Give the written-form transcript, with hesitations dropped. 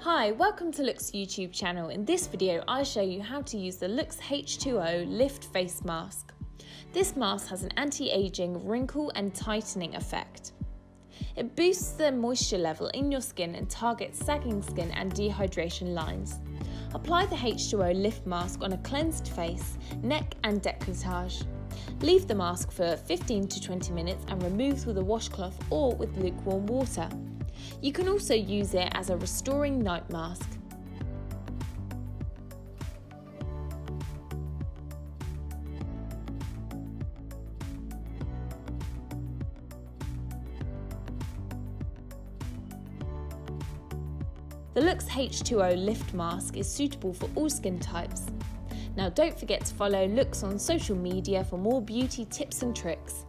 Hi, welcome to LOOkX YouTube channel. In this video I show you how to use the LOOkX H2O Lift face mask. This mask has an anti-aging, wrinkle and tightening effect. It boosts the moisture level in your skin and targets sagging skin and dehydration lines. Apply the H2O Lift mask on a cleansed face, neck and décolletage. Leave the mask for 15 to 20 minutes and remove with a washcloth or with lukewarm water. You can also use it as a restoring night mask. The LOOkX H2O Lift mask is suitable for all skin types. Now don't forget to follow LOOkX on social media for more beauty tips and tricks.